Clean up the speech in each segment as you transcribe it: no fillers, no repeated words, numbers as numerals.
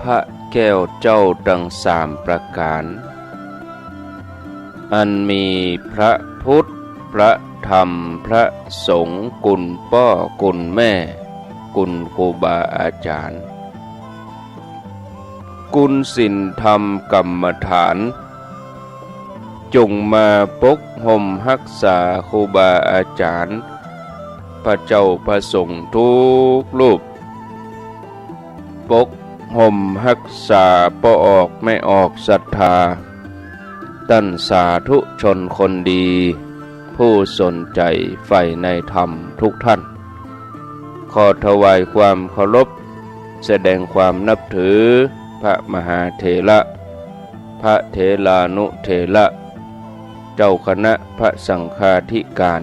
พระแก้วเจ้าดังสามประการอันมีพระพุทธพระธรรมพระสงฆ์กุลพ่อกุลแม่กุลครูบาอาจารย์กุลศีลธรรมกรรมฐานจงมาปกห่มรักษาครูบาอาจารย์พระเจ้าพระสงฆ์ทุกรูปปกห่มรักษาบ่ออกไม่ออกศรัทธาตั้นสาธุชนคนดีผู้สนใจใฝ่ในธรรมทุกท่านขอถวายความเคารพแสดงความนับถือพระมหาเถระพระเถรานุเถระเจ้าคณะพระสังฆาธิการ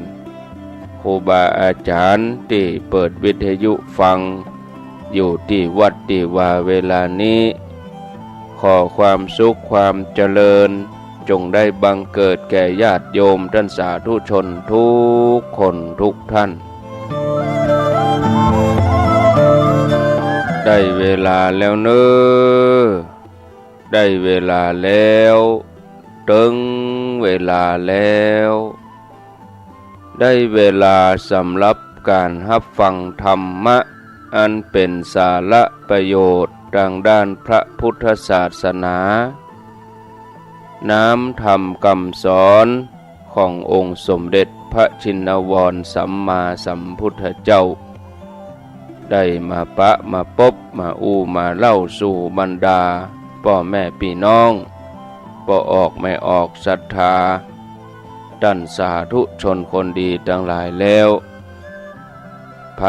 ครูบาอาจารย์ที่เปิดวิทยุฟังอยู่ที่วัดที่ว่าเวลานี้ขอความสุขความเจริญจงได้บังเกิดแก่ญาติโยมท่านสาธุชนทุกคนทุกท่านได้เวลาแล้วเนอได้เวลาแล้วถึงเวลาแล้วได้เวลาสำหรับการรับฟังธรรมะอันเป็นสาระประโยชน์ทางด้านพระพุทธศาสนาน้ำธรรมคำสอนขององค์สมเด็จพระชินวรสัมมาสัมพุทธเจ้าได้มาปะมาพบมามาเล่าสู่บรรดาพ่อแม่พี่น้องบ่ออกไม่ออกศรัทธาท่านสาธุชนคนดีทั้งหลายแล้วไผ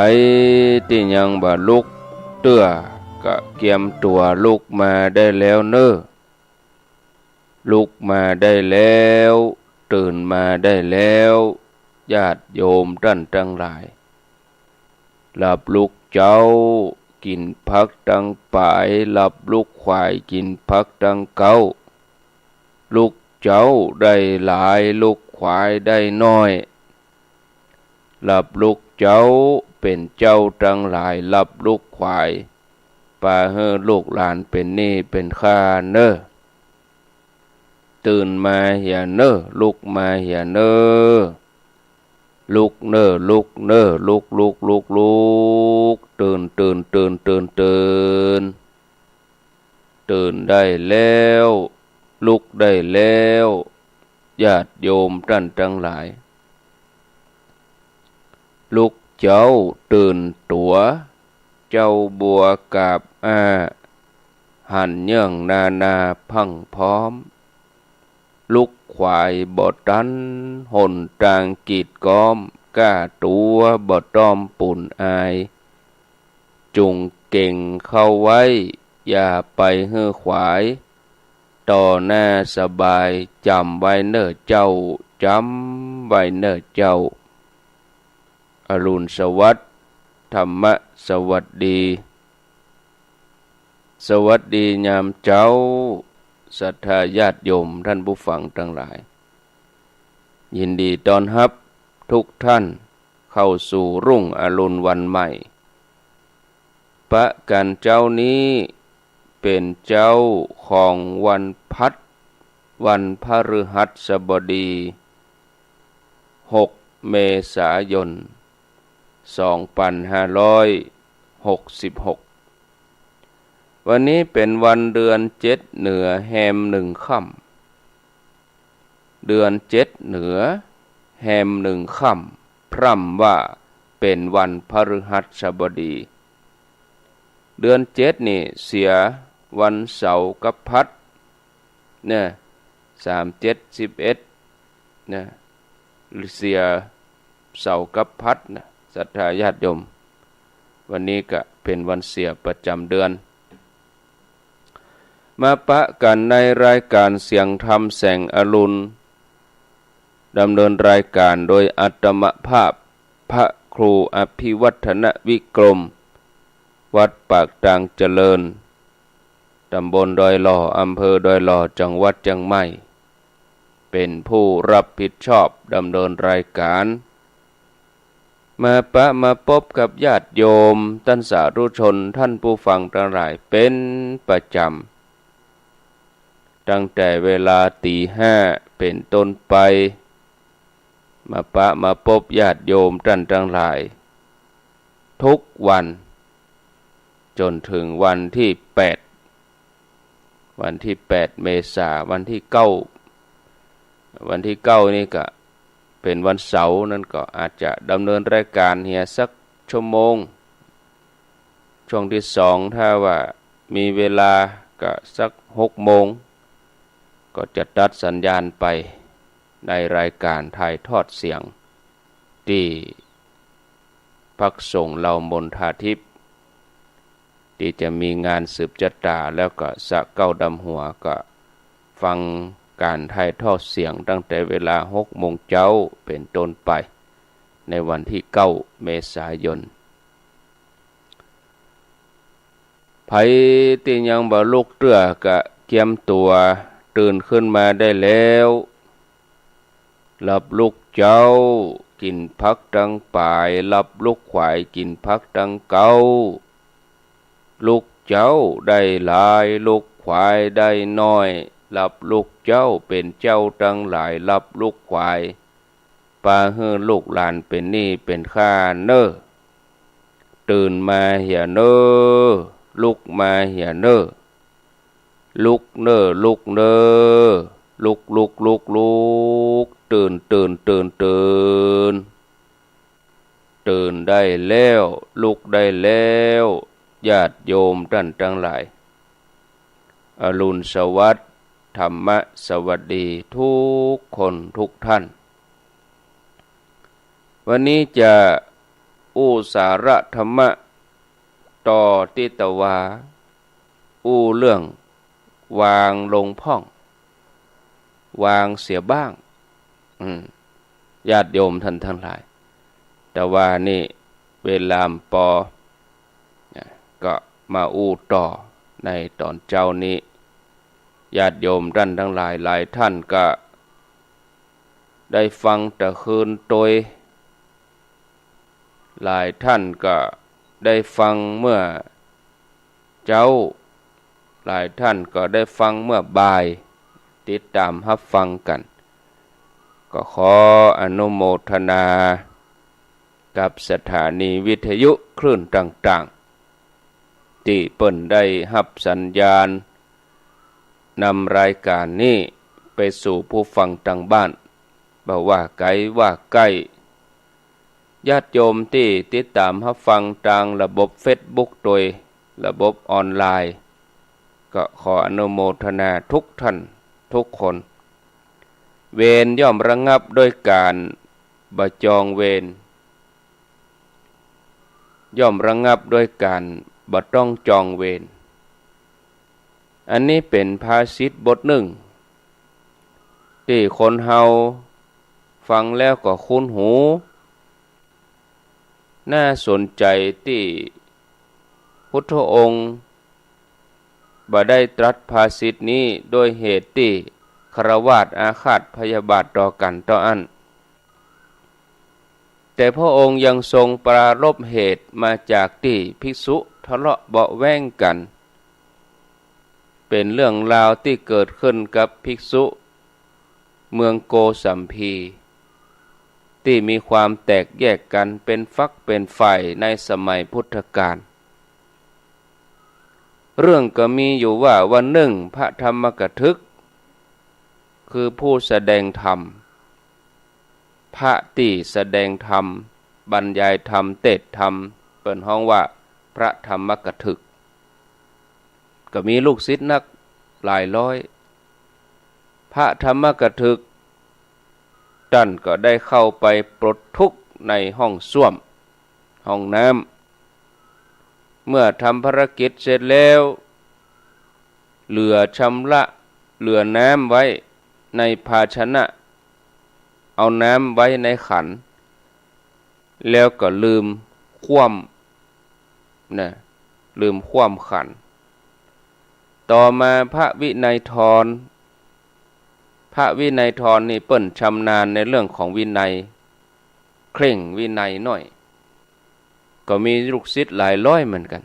ที่ยังบ่ลุกเตื้อก็เกียมตัวลุกมาได้แล้วเน้อลุกมาได้แล้วตื่นมาได้แล้วญาติโยมท่านทั้งหลายหลับลุกเจ้ากินผักดังป่ายหลับลุกควายกินผักดังเก้าลุกเจ้าได้หลายลุกควายได้น้อยหลับลุกเจ้าเป็นเจ้าทั้งหลายหลับลุกควายป่าเฮอลูกหลานเป็นหนี้เป็นข้าเน้อตื่นมาเหี่ยเน้อลุกมาเหี่ยเน้อลุกเน้อลุกเน้อลุกลุกลุกลุกตื่นตื่นตื่นตื่นตื่นตื่นได้แล้วลุกได้แล้วญาติโยมท่านทั้งหลายลุกเจ้าตื่นตัวเจ้าบัวกาบหันเยื่องนาพังพร้อมลุกควายบ่ตันหนทางกีดก้อมกล้าตัวบ่ต้อมปุ่นอายจุงเก่งเข้าไว้อย่าไปเฮือขวายต่อหน้าสบายจำไว้เน้อเจ้าจำไว้เน้อเจ้าอรุณสวัสดิ์ธรรมะสวัสดีสวัสดียามเจ้าศรัทธาญาติโยมท่านผู้ฟังทั้งหลายยินดีต้อนรับทุกท่านเข้าสู่รุ่งอรุณวันใหม่ปะกันเจ้านี้เป็นเจ้าของวันพัดวันพฤหัสบดี6 เมษายน 2566วันนี้เป็นวันเดือน7เหนือแฮม1ค่ำเดือน7เหนือแฮม1ค่ำพร่ำว่าเป็นวันพฤหัสบดีเดือน7นี่เสียวันเสาร์กับพัดเนี่ย37 11เนี่ยเสียเสาร์กับพัดนะศรัทธาญาติโยมวันนี้ก็เป็นวันเสียประจำเดือนมาปะกันในรายการเสียงธรรมแสงอรุณดำเนินรายการโดยอาตมภาพพระครูอภิวัฒนวิกรมวัดปากตางเจริญตำบลดอยหล่ออำเภอดอยหล่อจังหวัดเชียงใหม่เป็นผู้รับผิดชอบดำเนินรายการ มาปะมาพบกับญาติโยมท่านสาธุชนท่านผู้ฟังทั้งหลายเป็นประจำตั้งแต่เวลาตี 5เป็นต้นไปมาปะมาพบญาติโยมท่านทั้งหลายทุกวันจนถึงวันที่8เมษายนวันที่9นี่ก็เป็นวันเสาร์นั่นก็อาจจะดำเนินรายการเฮียสักชั่วโมงช่วงที่2ถ้าว่ามีเวลาก็สัก6 โมงก็จะตัดสัญญาณไปในรายการถ่ายทอดเสียงที่พักส่งเรามนทาทิพย์ที่จะมีงานสืบชะตาแล้วก็สะเก้าดำหัวก็ฟังการถ่ายทอดเสียงตั้งแต่เวลา6 โมงเช้าเป็นต้นไปในวันที่9 เมษายนไผที่ยังบ่ลุกเตื้อก็เตรียมตัวตื่นขึ้นมาได้แล้วหลับลุกเจ้ากินพักดังป่ายหลับลุกขวายกินพักดังเก่าลุกเจ้าได้หลายลุกขวายได้น้อยหลับลุกเจ้าเป็นเจ้าดังหลายหลับลุกขวายปาเฮือลูกหลานเป็นหนี้เป็นข้าเน้อตื่นมาเหี่ยเน้อลุกมาเหี่ยเน้อลุกเน้อลุกเน้อลุกตื่นตื่นได้แล้วลุกได้แล้วญาติโยมท่านทั้งหลายอรุณสวัสดิ์ธรรมสวัสดีทุกคนทุกท่านวันนี้จะสาระธรรมะต่อติตวาเรื่องวางลงพ่องวางเสียบ้างญาติโยมท่านทั้งหลายแต่ว่านี่เวลาปอก็มาต่อในตอนเจ้านี้ญาติโยมท่านทั้งหลายหลายท่านก็ได้ฟังแต่คืนโดยหลายท่านก็ได้ฟังเมื่อเจ้าหลายท่านก็ได้ฟังเมื่อบ่ายติดตามรับฟังกันก็ขออนุโมทนากับสถานีวิทยุคลื่นต่างๆที่เปิ้นได้รับสัญญาณนำรายการนี้ไปสู่ผู้ฟังทางบ้านบ่ว่าไกลว่าใกล้ญาติโยมที่ติดตามรับฟังทางระบบ Facebook โดยระบบออนไลน์ก็ขออนุโมทนาทุกท่านทุกคนเวรย่อมระงับด้วยการบ่จองเวรย่อมระงับด้วยการบ่ต้องจองเวรอันนี้เป็นภาษิตบทหนึ่งที่คนเฮาฟังแล้วก็คุ้นหูน่าสนใจที่พุทธองค์บ่ได้ตรัสภาษิตนี้โดยเหตุที่ฆราวาสอาฆาตพยาบาทต่อกันต่ออันแต่พระองค์ยังทรงปรารภเหตุมาจากที่ภิกษุทะเลาะเบาะแว้งกันเป็นเรื่องราวที่เกิดขึ้นกับภิกษุเมืองโกสัมพีที่มีความแตกแยกกันเป็นฝักเป็นฝ่ายในสมัยพุทธกาลเรื่องก็มีอยู่ว่าวันหนึ่งพระธรรมกถึกคือผู้แสดงธรรมพระที่แสดงธรรมบรรยายธรรมเทศน์ธรรมเปิ้นฮ้องว่าพระธรรมกถึกก็มีลูกศิษย์นักหลายร้อยพระธรรมกถึกท่านก็ได้เข้าไปปลดทุกข์ในห้องส้วมห้องน้ำเมื่อทำภารกิจเสร็จแล้วเหลือชำระเหลือน้ำไว้ในภาชนะเอาน้ำไว้ในขันแล้วก็ลืมคว่ำขันต่อมาพระวินัยธรนี่เปิ้นชำนาญในเรื่องของวินัยเคร่งวินัยหน่อย ก็มีลูกศิษย์หลายร้อยเหมือนกัน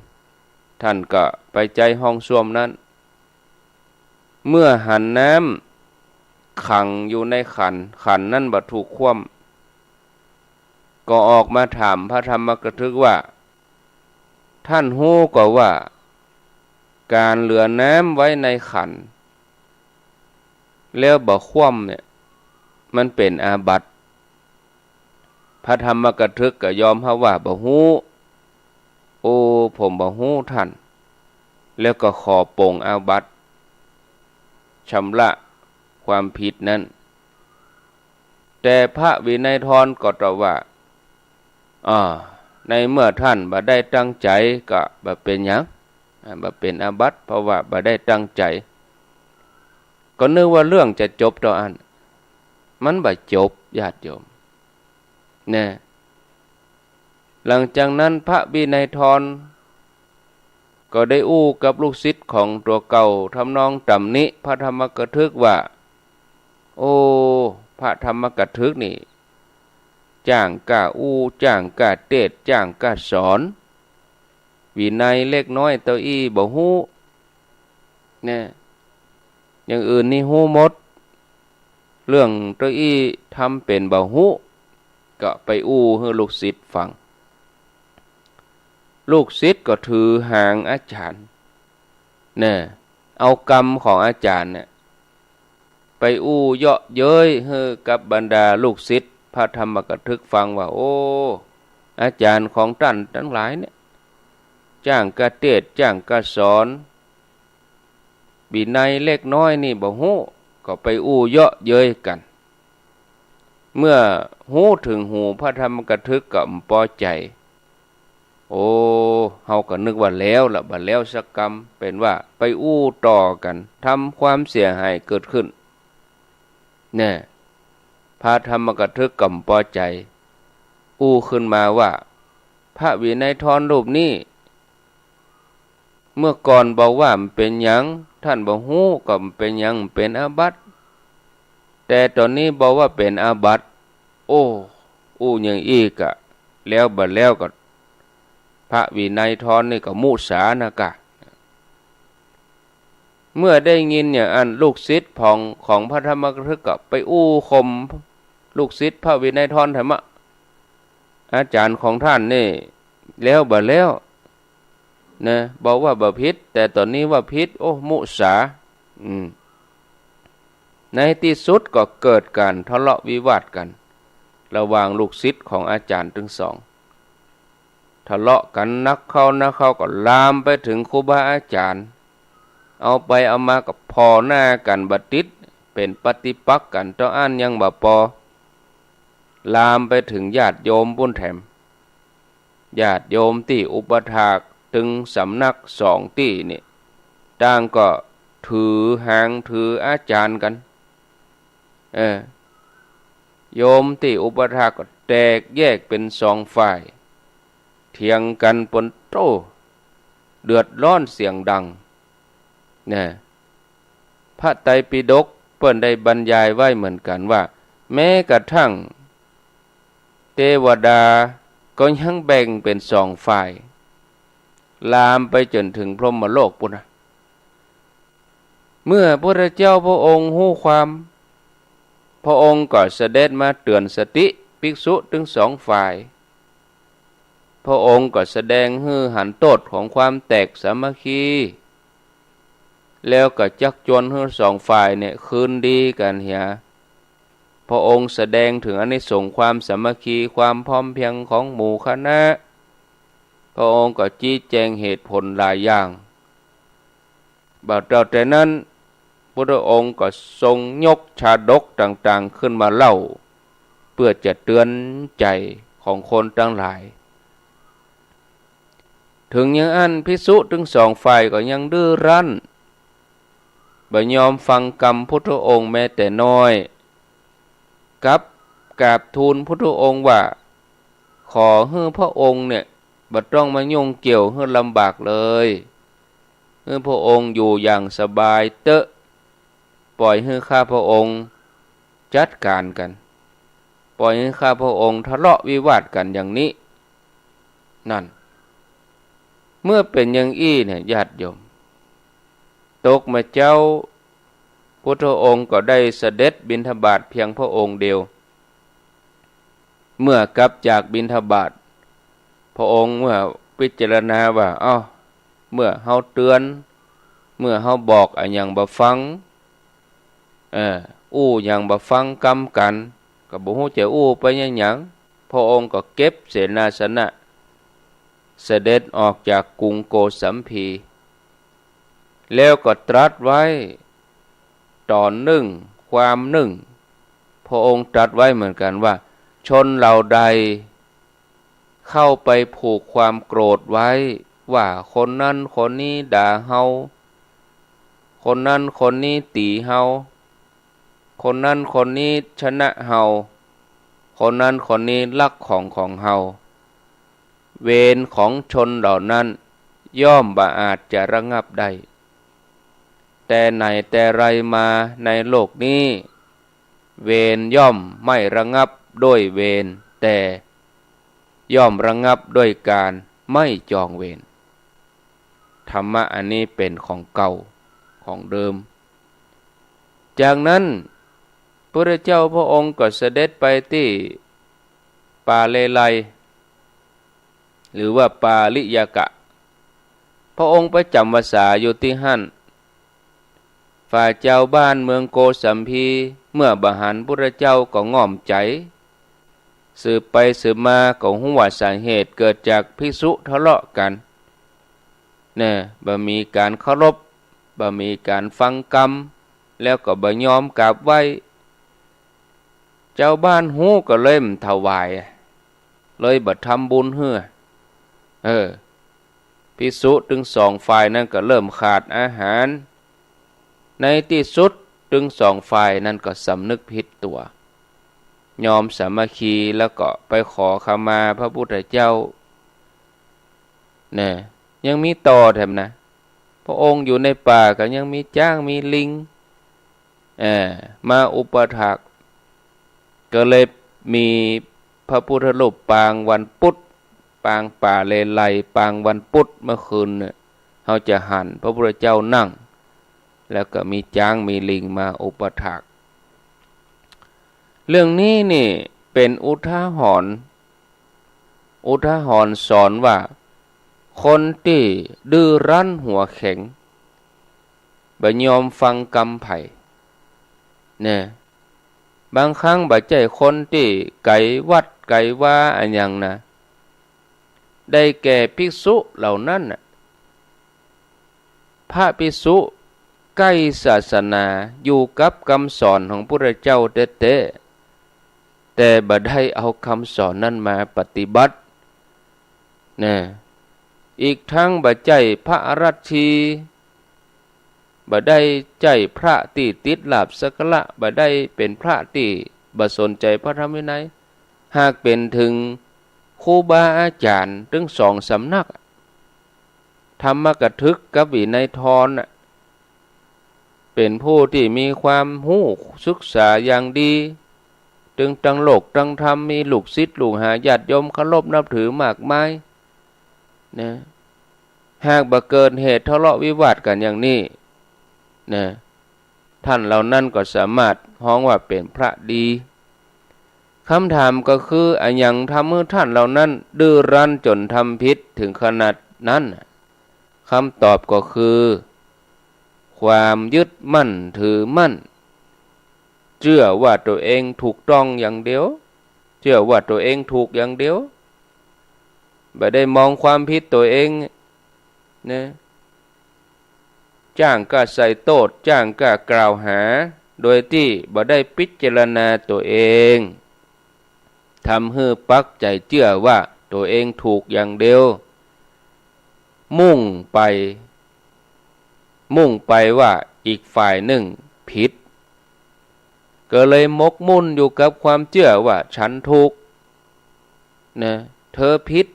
ท่านก็ไปใจห้องส้วมนั้นเมื่อหันน้ำขังอยู่ในขันนั้นบ่ถูกคว่ำก็ออกมาถามพระธรรมกถึกว่าท่านฮู้ก็ว่าการเหลือน้ำไว้ในขันแล้วบ่คว่ำเนี่ยมันเป็นอาบัติพระธรรมกถึกก็ยอมรับว่าบ่ฮู้โอ้ผมบ่ฮู้ท่านแล้วก็ขอปรงอาบัติชำระความผิดนั้นแต่พระวินัยทรก็ตรัสว่าในเมื่อท่านบ่ได้ตั้งใจก็บ่เป็นหยังบ่เป็นอาบัติเพราะว่าบ่ได้ตั้งใจก็นึกว่าเรื่องจะจบต่ออันมันบ่จบญาติโยมแน่หลังจากนั้นพระวินัยทรก็ได้อู้กับลูกศิษย์ของตัวเก่าทำนองตำหนิพระธรรมกถึกว่าโอ้พระธรรมกถึกนี่จ้างกล้าอู้จ้างกล้าเทศน์จ้างกล้าสอนวินัยเล็กน้อยเต้าอี้บ่ฮู้เนี่ยอย่างอื่นนี่ฮู้หมดเรื่องเต้าอี้ทำเป็นบ่ฮู้ก็ไปอู้ให้ลูกศิษย์ฟังลูกศิษย์ก็ถือหางอาจารย์เนี่ยเอากรรมของอาจารย์เนี่ยไปอู้เยาะเย้ยให้กับบรรดาลูกศิษย์พระธรรมกถึกฟังว่าโอ้อาจารย์ของท่านทั้งหลายเนี่ยจ้างกะเทศน์จ้างกะสอนวินัยเล็กน้อยนี่บ่ฮู้ก็ไปอู้เยาะเย้ยกันเมื่อฮู้ถึงหูพระธรรมกถึกก็บ่พอใจโอ้เฮาก็นึกว่าแล้วล่ะบัดแล้วสักกรรมเป็นว่าไปอู้ต่อกันทำความเสียหายเกิดขึ้นแน่พระธรรมกถึกก็บ่พอใจอู้ขึ้นมาว่าพระวินัยทรรูปนี้เมื่อก่อนบอกว่ามันเป็นหยังท่านบ่ฮู้ก็มันเป็นหยังเป็นอาบัติแต่ตอนนี้บอกว่าเป็นอาบัติโอ้อู้หยังอีกอะแล้วบัดแล้วก็พระวินัยทรนี่ก็มุสานะกะเมื่อได้ยินอย่างอันลูกศิษย์ของพระธรรมกถึกก็ไปอู้ข่มลูกศิษย์พระวินัยทรถามว่าอาจารย์ของท่านนี่แล้วบัดแล้วนะบอกว่าบ่ผิดแต่ตอนนี้ว่าผิดโอ้มุสาในที่สุดก็เกิดการทะเลาะวิวาทกันระหว่างลูกศิษย์ของอาจารย์ทั้งสองทะเลาะกันนักเข้าก็ลามไปถึงครูบาอาจารย์เอาไปเอามากับพอหน้ากันบัดติดเป็นปฏิปักษ์กันต่ออันยังบ่พอลามไปถึงญาติโยมบุญแถมญาติโยมที่อุปถากถึงสำนักสองที่นี่ต่างก็ถือหางถืออาจารย์กันโยมที่อุปถากก็แตกแยกเป็นสองฝ่ายเถียงกันปนโต้เดือดร้อนเสียงดังเนี่ยพระไตรปิฎกเปิ้นได้บรรยายไว้เหมือนกันว่าแม้กระทั่งเทวดาก็ยังแบ่งเป็นสองฝ่ายลามไปจนถึงพรหมโลกปุ่นนะเมื่อพระเจ้าพระองค์ฮู้ความพระองค์ก็เสด็จมาเตือนสติภิกษุทั้งสองฝ่ายพระองค์ก็แสดงให้หันโทษของความแตกสามัคคีแล้วก็จักจวนให้สองฝ่ายเนี่ยคืนดีกันเหียพระองค์แสดงถึงอานิสงส์ความสามัคคีความพร้อมเพรียงของหมู่คณะพระองค์ก็ชี้แจงเหตุผลหลายอย่างบัดแต่นั้นพระองค์ก็ทรงยกชาดกต่างๆขึ้นมาเล่าเพื่อจะเตือนใจของคนทั้งหลายถึงอย่างนั้นภิกษุทั้งสองฝ่ายก็ยังดื้อรั้นบ่ยอมฟังคำพุทธองค์แม้แต่น้อยกับกราบทูลพุทธองค์ว่าขอให้พระองค์เนี่ยบ่ต้องมายุ่งเกี่ยวให้ลำบากเลยให้พระองค์อยู่อย่างสบายเตอะปล่อยให้ข้าพระองค์จัดการกันปล่อยให้ข้าพระองค์ทะเลาะวิวาทกันอย่างนี้ นั่นเมื่อเป็นอย่างอี้เนี่ยญาติโยมตกมาเจ้าพุทธองค์ก็ได้เสด็จบิณฑบาตเพียงพระองค์เดียวเมื่อกลับจากบิณฑบาตพระองค์เมื่อพิจารณาว่าเมื่อเฮาเตือนเมื่อเฮาบอกอันยังบ่ฟังยังบ่ฟังกรรมกันก็บ่ฮู้จะไปหยังพระองค์ก็เก็บเสนาสนะเสด็จออกจากกรุงโกสัมพีแล้วก็ตรัสไว้ตอนหนึ่งความหนึ่งพระองค์ตรัสไว้เหมือนกันว่าชนเหล่าใดเข้าไปผูกความโกรธไว้ว่าคนนั้นคนนี้ด่าเฮาคนนั้นคนนี้ตีเฮาคนนั้นคนนี้ชนะเฮาคนนั้นคนนี้ลักของเฮาเวรของชนเหล่านั้นย่อมบ่อาจจะระงับได้แต่ไหนแต่ไรมาในโลกนี้เวรย่อมไม่ระงับด้วยเวรแต่ย่อมระงับด้วยการไม่จองเวรธรรมะอันนี้เป็นของเก่าของเดิมจากนั้นพระเจ้าพระองค์ก็เสด็จไปที่ป่าเลไลหรือว่าป่าลิยากะพระองค์ไปจำพรรษาอยู่ที่หั่นฝ่ายเจ้าบ้านเมืองโกสัมพีเมื่อบหันพระเจ้าก็ง่อมใจสืบไปสืบมาก็ฮู้ว่าสาเหตุเกิดจากภิกษุทะเลาะกันบ่มีการเคารพบ่มีการฟังกรรมแล้วก็บ่ยอมกราบไหว้เจ้าบ้านฮู้ก็เลยถวายเลยบ่ทำบุญเฮือภิกษุถึงสองฝ่ายนั้นก็เริ่มขาดอาหารในที่สุดถึงสองฝ่ายนั้นก็สำนึกผิดตัวยอมสามัคคีแล้วก็ไปขอขมาพระพุทธเจ้ายังมีต่อแถมนะพระองค์อยู่ในป่าก็ยังมีจ้างมีลิงมาอุปถากก็เลยมีพระพุทธรูปปางวันพุธปางป่าเลไลปางวันพุธเมื่อคืนเขาจะหันพระพุทธเจ้านั่งแล้วก็มีจ้างมีลิงมาอุปถากเรื่องนี้นี่เป็นอุทาหรณ์สอนว่าคนที่ดื้อรั้นหัวแข็งบ่ยอมฟังกรรมไผ่บางครั้งบ่ใจคนที่ไกลวัดไกลว่าอันยังได้แก่ภิกษุเหล่านั้นพระภิกษุใกล้ศาสนาอยู่กับคำสอนของพระเจ้าเต้แต่บ่ได้เอาคำสอนนั้นมาปฏิบัติอีกทั้งบ่ใจพระอรัชชีบ่ได้ใจพระที่ติดลาภสักการะบ่ได้เป็นพระที่บ่สนใจพระธรรมวินัยหากเป็นถึงครูบาอาจารย์ถึงสองสำนักธรรมกถึกกับวินัยทรเป็นผู้ที่มีความรู้ศึกษาอย่างดีถึงทั้งโลกทั้งธรรมมีลูกศิษย์ลูกหาญาติโยมเคารพนับถือมากมายหากบ่เกิดเหตุทะเลาะวิวาทกันอย่างนี้ท่านเหล่านั้นก็สามารถฮ้องว่าเป็นพระดีคำถามก็คืออันยังทำให้ท่านเหล่านั้นดื้อรั้นจนทำผิดถึงขนาดนั้นคำตอบก็คือความยึดมั่นถือมั่นเชื่อว่าตัวเองถูกต้องอย่างเดียวเชื่อว่าตัวเองถูกอย่างเดียวไม่ได้มองความผิดตัวเองจ้างก็ใส่โทษจ้างก็กล่าวหาโดยที่บ่ได้พิจารณาตัวเองทำให้ปักใจเชื่อว่าตัวเองถูกอย่างเดียวมุ่งไปว่าอีกฝ่ายหนึ่งผิดก็เลยมกมุ่นอยู่กับความเชื่อว่าฉันถูกเธอผิด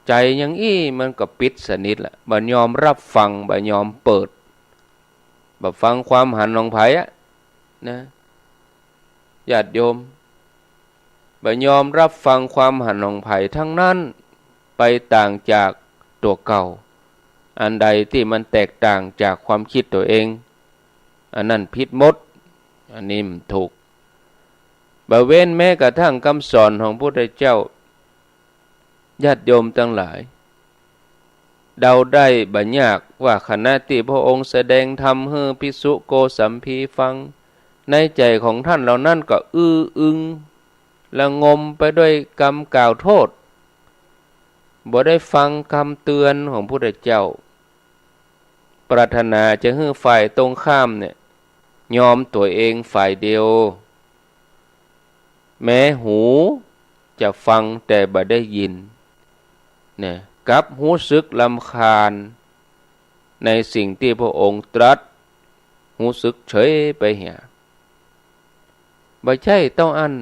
ใจอย่างอี้มันก็ปิดสนิทละบ่ยอมรับฟังบ่ยอมเปิดบ่ฟังความหันของไผญาติโยมบ่ยอมรับฟังความหันของไผทั้งนั้น ไปต่างจากตัวเก่าอันใดที่มันแตกต่างจากความคิดตัวเองอันนั้นผิดหมดอันนี้มันถูกบ่เว้นแม้กระทั่งคำสอนของพระพุทธเจ้าญาติโยมทั้งหลายเดาได้บ่ยากว่าขณะที่พระองค์แสดงธรรมให้ภิกษุโกสัมพีฟังในใจของท่านเหล่านั้นก็อื้ออึงและงมไปด้วยกรรมกล่าวโทษบ่ได้ฟังคำเตือนของพระพุทธเจ้าปรารถนาจะให้ฝ่ายตรงข้ามเนี่ยยอมตัวเองฝ่ายเดียวแม้หูจะฟังแต่บ่ได้ยินเนี่ยกับหูสึกรำคาญในสิ่งที่พระองค์ตรัสหูสึกเฉยไปเหี่ยบ่ใช่ต้องอัน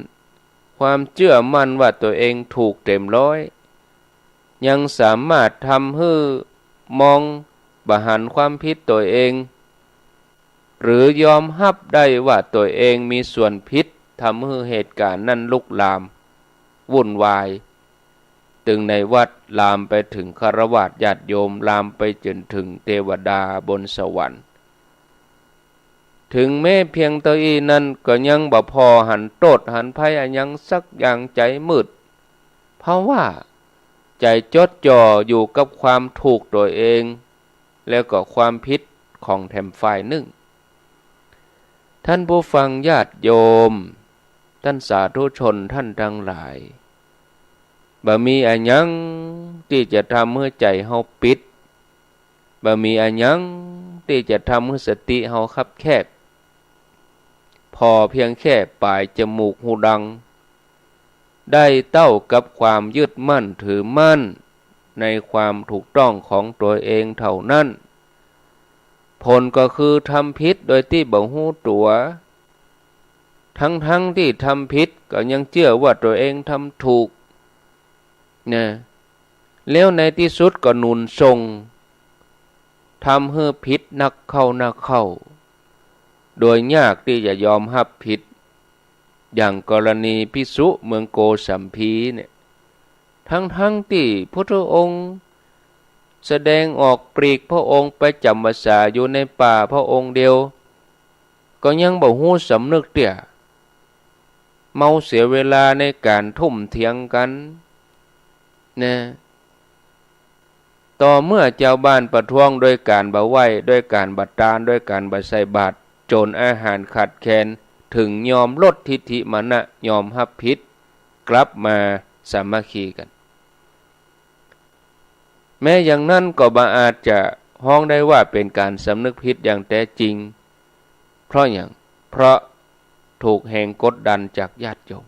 ความเชื่อมั่นว่าตัวเองถูกเต็มร้อยยังสามารถทำให้มองบ่หันความผิดตัวเองหรือยอมรับได้ว่าตัวเองมีส่วนผิดทำให้เหตุการณ์นั้นลุกลามวุ่นวายตึงในวัดลามไปถึงฆราวาสญาติโยมลามไปจนถึงเทวดาบนสวรรค์ถึงแม้เพียงตัวอีนั้นก็ยังบ่พอหันโทษหันภัยยังสักอย่างใจมืดเพราะว่าใจจดจ่ออยู่กับความถูกตัวเองแล้วก็ความผิดของแถมฝ่ายหนึ่งท่านผู้ฟังญาติโยมท่านสาธุชนท่านทั้งหลายบ่มีอันยังที่จะทำให้ใจเฮาปิดบ่มีอันยังที่จะทำให้สติเฮาคับแคบพอเพียงแค่ปลายจมูกหูดังได้เต้ากับความยึดมั่นถือมั่นในความถูกต้องของตัวเองเท่านั้นผลก็คือทำผิดโดยที่บ่รู้ตัวทั้งที่ทำผิดก็ยังเชื่อว่าตัวเองทำถูกนะแล้วในที่สุดก็หนุนส่งทำให้ผิดนักเข้าโดยยากที่จะยอมรับผิดอย่างกรณีภิกษุเมืองโกสัมพีเนี่ยทั้งที่พุทธองค์แสดงออกปลีกพระองค์ไปจำพรรษาอยู่ในป่าพระองค์เดียวก็ยังบ่ฮู้สำนึกเตี่ยเมาเสียเวลาในการทุ่มเถียงกันนะต่อเมื่อเจ้าบ้านประท้วงด้วยการบ่ไหว้ด้วยการบัดตาลด้วยการบ่ใส่บาตรโจรอาหารขาดแคลนถึงยอมลดทิฐิมานะยอมรับผิดกลับมาสามัคคีกันแม้อย่างนั้นก็บ่อาจจะฮ้องได้ว่าเป็นการสำนึกผิดอย่างแท้จริงเพราะหยังเพราะถูกแห่งกดดันจากญาติโยม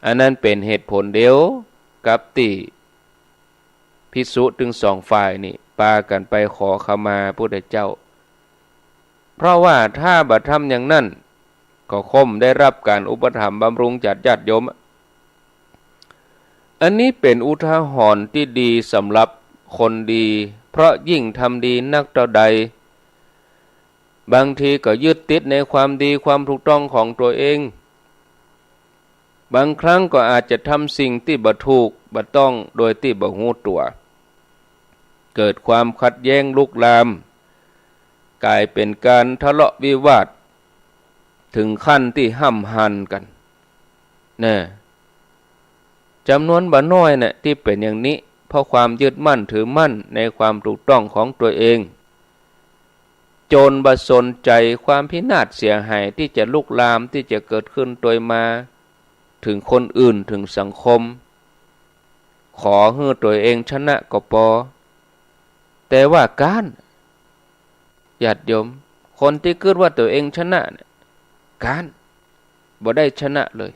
อันนั้นเป็นเหตุผลเดียวกับที่ภิกษุถึงสองฝ่ายนี่พากันไปขอขมาพระพุทธเจ้าเพราะว่าถ้าบ่ทำอย่างนั้นก็คงได้รับการอุปถัมภ์บำรุงจากญาติโยมอันนี้เป็นอุทาหรณ์ที่ดีสำหรับคนดีเพราะยิ่งทำดีนักเท่าใดบางทีก็ยึดติดในความดีความถูกต้องของตัวเองบางครั้งก็อาจจะทำสิ่งที่บ่ถูกบ่ต้องโดยที่บ่รู้ตัวเกิดความขัดแย้งลุกลามกลายเป็นการทะเลาะวิวาทถึงขั้นที่ห้ำหันกันนะจำนวนบ่น้อยน่ะที่เป็นอย่างนี้เพราะความยึดมั่นถือมั่นในความถูกต้องของตัวเองจนบ่สนใจความพินาศเสียหายที่จะลุกลามที่จะเกิดขึ้นโดยมาถึงคนอื่นถึงสังคมขอให้ตัวเองชนะก็พอแต่ว่าการญาติโยมคนที่คิดว่าตัวเองชนะเนี่ยการบ่ได้ชนะเลย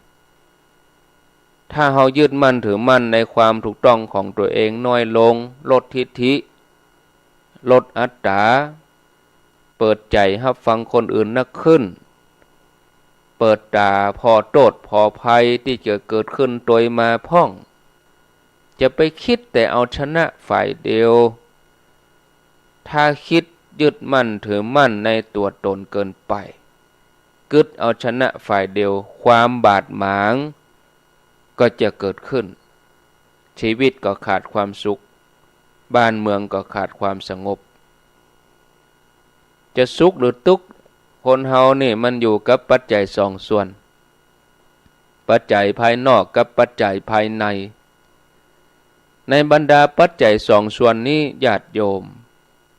ถ้าเฮายึดมั่นถือมั่นในความถูกต้องของตัวเองน้อยลงลดทิฐิลดอัตตาเปิดใจรับฟังคนอื่นนักขึ้นเปิดตาพอโทษพอภัยที่จะเกิดขึ้นโดยมาพ่องจะไปคิดแต่เอาชนะฝ่ายเดียวถ้าคิดยึดมั่นถือมั่นในตัวตนเกินไปกึดเอาชนะฝ่ายเดียวความบาดหมางก็จะเกิดขึ้น ชีวิตก็ขาดความสุขบ้านเมืองก็ขาดความสงบจะสุขหรือทุกข์คนเฮานี่มันอยู่กับปัจจัยสองส่วนปัจจัยภายนอกกับปัจจัยภายในในบรรดาปัจจัยสองส่วนนี้ญาติโยม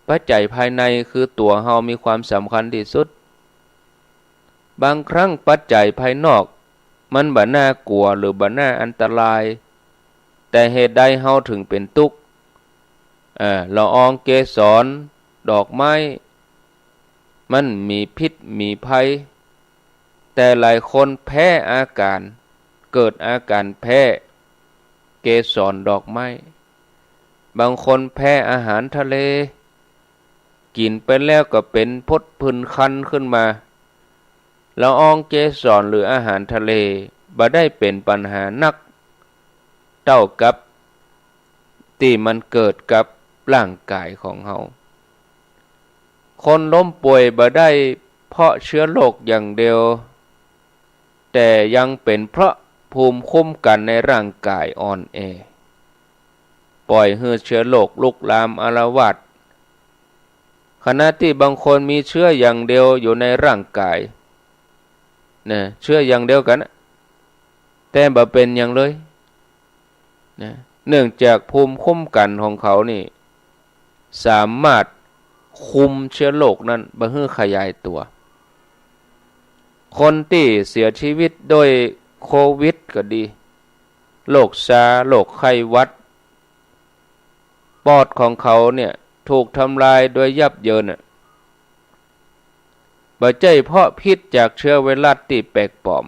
ปัจจัยภายในคือตัวเฮามีความสำคัญที่สุดบางครั้งปัจจัยภายนอกมันบ่น่ากลัวหรือบ่น่าอันตรายแต่เหตุใดเฮาถึงเป็นทุกข์ละอองเกสรดอกไม้มันมีพิษมีภัยแต่หลายคนแพ้อาการเกิดอาการแพ้เกสรดอกไม้บางคนแพ้อาหารทะเลกินไปแล้วก็เป็นพดผื่นคันขึ้นมาละอองเกสรหรืออาหารทะเลบ่ได้เป็นปัญหานักเท่ากับที่มันเกิดกับร่างกายของเฮาคนล้มป่วยบ่ได้เพราะเชื้อโรคอย่างเดียวแต่ยังเป็นเพราะภูมิคุ้มกันในร่างกายอ่อนแอปล่อยให้เชื้อโรคลุกลามอาละวาดขณะที่บางคนมีเชื้ออย่างเดียวอยู่ในร่างกายนะเชื้ออย่างเดียวกันแต่บ่เป็นอย่างเลยนะเนื่องจากภูมิคุ้มกันของเขานี่สามารถคุมเชื้อโรคนั้นบ่ให้ขยายตัวคนที่เสียชีวิตโดยโควิดก็ดีโรคซาร์โรคไข้หวัดปอดของเขาเนี่ยถูกทำลายโดยยับเยินบ่ใช่เพราะพิษจากเชื้อไวรัสที่แปลกปลอม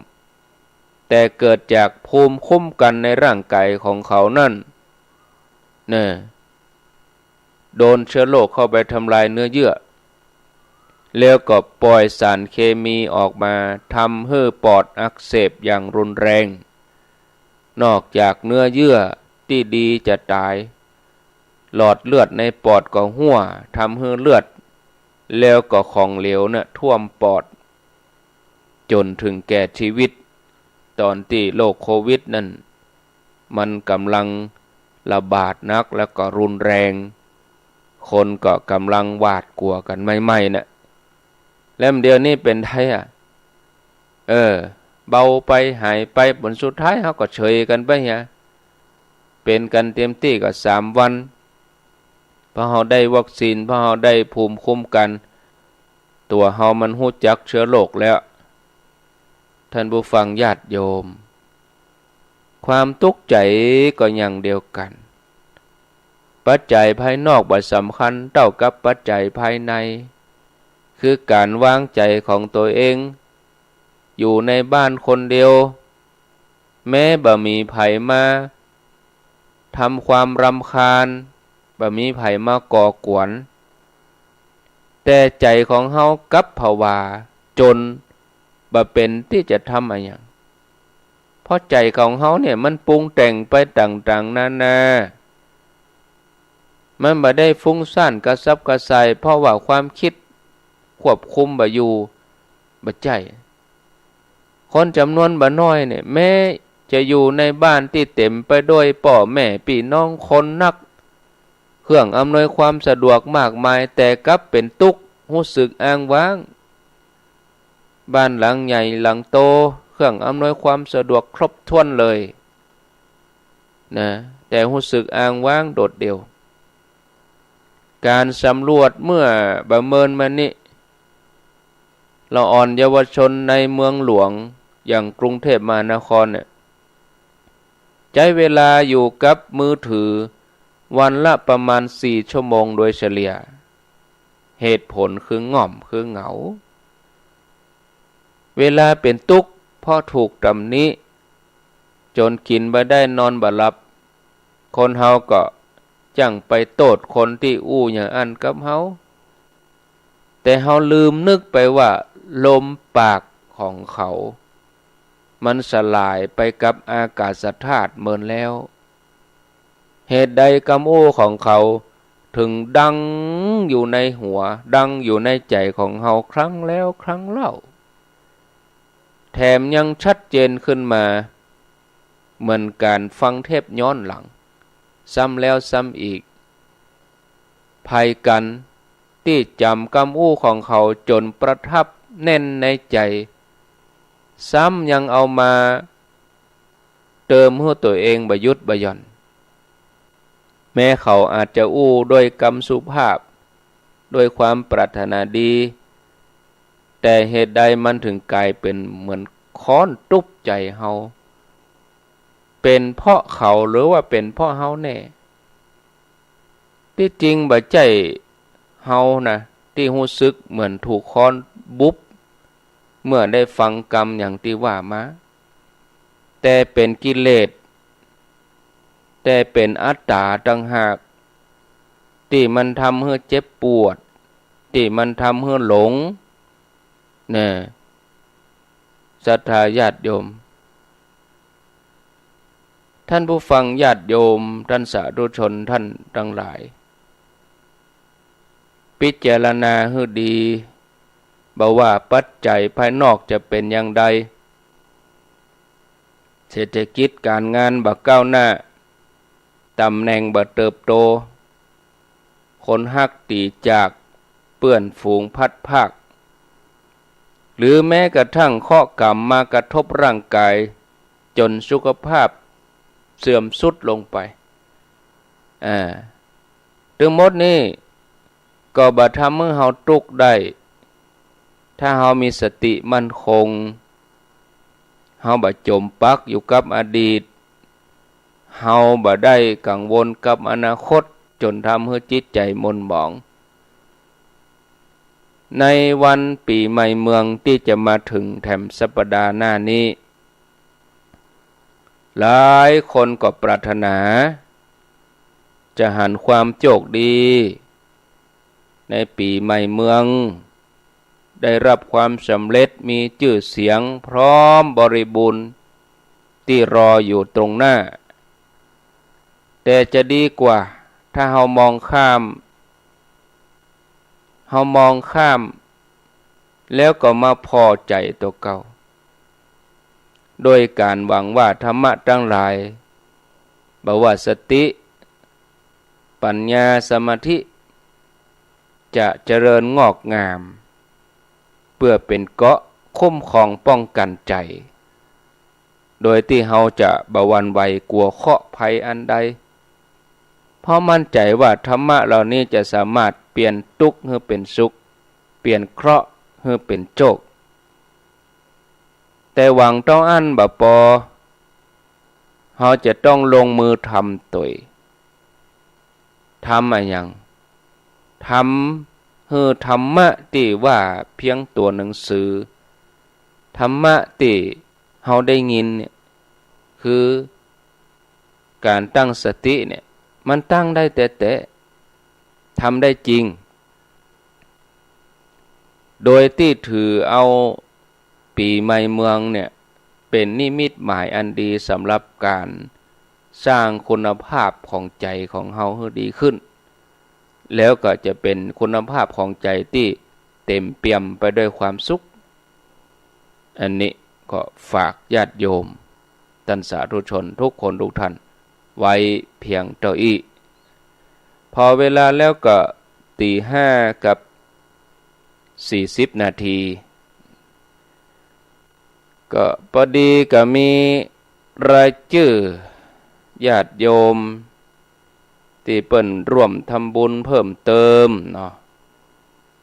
แต่เกิดจากภูมิคุ้มกันในร่างกายของเขานั่นโดนเชื้อโรคเข้าไปทำลายเนื้อเยื่อแล้วก็ปล่อยสารเคมีออกมาทำให้ปอดอักเสบอย่างรุนแรงนอกจากเนื้อเยื่อที่ดีจะตายหลอดเลือดในปอดก็รั่วทำให้เลือดแล้วก็ของเหลวท่วมปอดจนถึงแก่ชีวิตตอนที่โรคโควิดนั่นมันกำลังระบาดนักแล้วก็รุนแรงคนก็กำลังหวาดกลัวกันใหม่ๆแล้วเดี๋ยวนี้เป็นไทยเบาไปหายไปผลสุดท้ายเขาก็เฉยกันไปเป็นกันเต็มที่ก็3 วันพอเราได้วัคซีนพอเราได้ภูมิคุ้มกันตัวเรามันรู้จักเชื้อโรคแล้วท่านผู้ฟังญาติโยมความทุกข์ใจก็อย่างเดียวกันปัจจัยภายนอกบ่สำคัญเท่ากับปัจจัยภายในคือการวางใจของตัวเองอยู่ในบ้านคนเดียวแม้บ่มีไผมาทำความรำคาญบ่มีไผมาก่อกวนแต่ใจของเฮากับภาวะจนบ่เป็นที่จะทำอะไรอย่างเพราะใจของเฮาเนี่ยมันปรุงแต่งไปต่างๆนานามันบ่ได้ฟุ้งซ่านกระซับกระส่ายเพราะว่าความคิดควบคุมบ่อยู่บ่ใจคนจำนวนบ่น้อยเนี่ยแม้จะอยู่ในบ้านที่เต็มไปด้วยพ่อแม่พี่น้องคนนักเครื่องอำนวยความสะดวกมากมายแต่กลับเป็นทุกข์รู้สึกอ้างว้างบ้านหลังใหญ่หลังโตเครื่องอำนวยความสะดวกครบถ้วนเลยแต่รู้สึกอ้างว้างโดดเดี่ยวการสำรวจเมื่อประเมินมานี้เราอ่อนเยาวชนในเมืองหลวงอย่างกรุงเทพมหานครใช้เวลาอยู่กับมือถือวันละประมาณ4 ชั่วโมงโดยเฉลี่ยเหตุผลคือง่อมคือเหงาเวลาเป็นทุกข์เพราะถูกตำหนิจนกินบ่ได้นอนบ่หลับคนเฮาก็จังไปโทษคนที่อู้อย่างอันกับเฮาแต่เฮาลืมนึกไปว่าลมปากของเขามันสลายไปกับอากาศธาตุเมินแล้วเหตุใดคำโอ้ของเขาถึงดังอยู่ในหัวดังอยู่ในใจของเฮาครั้งแล้วครั้งเล่าแถมยังชัดเจนขึ้นมาเหมือนการฟังเทปย้อนหลัง ซ้ำแล้วซ้ำอีกภัยกันที่จำคำอู้ของเขาจนประทับแน่นในใจซ้ำยังเอามาเติมให้ตัวเองบ่หยุดบ่หย่อนแม้เขาอาจจะอู้ด้วยคำสุภาพด้วยความปรารถนาดีแต่เหตุใดมันถึงกลายเป็นเหมือนค้อนทุบใจเฮาเป็นเพราะเขาหรือว่าเป็นเพราะเฮาแน่ที่จริงบ่ใจเฮานะที่รู้สึกเหมือนถูกค้อนบุบเมื่อได้ฟังกรรมอย่างที่ว่ามาแต่เป็นกิเลสแต่เป็นอัตตาต่างหากที่มันทำให้เจ็บปวดที่มันทำให้หลงเนี่ยศรัทธาญาติโยมท่านผู้ฟังญาติโยมท่านสาธุชนท่านทั้งหลายพิจารณาให้ดีบ่ว่าปัจจัยภายนอกจะเป็นอย่างใดเศรษฐกิจการงานบ่ก้าวหน้าตำแหน่งบ่เติบโตคนฮักตีจากเปื้อนฝูงพัดภาคหรือแม้กระทั่งเคราะห์กรรมมากระทบร่างกายจนสุขภาพเสื่อมทรุดลงไปทั้งหมดนี้ก็บ่ทำให้เฮาทุกข์ได้ถ้าเฮามีสติมั่นคงเฮาบ่จมปักอยู่กับอดีตเฮาบ่ได้กังวลกับอนาคตจนทำให้จิตใจหม่นหมองในวันปีใหม่เมืองที่จะมาถึงแถมสัปดาห์หน้านี้หลายคนก็ปรารถนาจะหันความโชคดีในปีใหม่เมืองได้รับความสำเร็จมีชื่อเสียงพร้อมบริบูรณ์ที่รออยู่ตรงหน้าแต่จะดีกว่าถ้าเฮามองข้ามแล้วก็มาพอใจตัวเก่าโดยการหวังว่าธรรมะทั้งหลายบ่ว่าสติปัญญาสมาธิจะเจริญงอกงามเพื่อเป็นเกราะคุ้มครองป้องกันใจโดยที่เฮาจะบ่หวั่นไหวกลัวเคราะห์ภัยอันใดเพราะมั่นใจว่าธรรมะเหล่านี้จะสามารถเปลี่ยนทุกข์ให้เป็นสุขเปลี่ยนเคราะห์ให้เป็นโชคแต่หวังต้องอั้นบ่พอเฮาจะต้องลงมือทำตัวทำอะไรอย่างทำให้ธรรมะที่ว่าเพียงตัวหนังสือธรรมะที่เฮาได้ยินเนี่ยคือการตั้งสติเนี่ยมันตั้งได้แต่ทำได้จริงโดยที่ถือเอาปีใหม่เมืองเนี่ยเป็นนิมิตหมายอันดีสำหรับการสร้างคุณภาพของใจของเฮาให้ดีขึ้นแล้วก็จะเป็นคุณภาพของใจที่เต็มเปี่ยมไปด้วยความสุขอันนี้ก็ฝากญาติโยมท่านสาธุชนทุกคนทุกท่านไว้เพียงเท่านี้พอเวลาแล้วก็ 5:40 นาทีก็พอดีก็มีรายชื่อญาติโยมที่เปิ้นร่วมทำบุญเพิ่มเติมเนาะ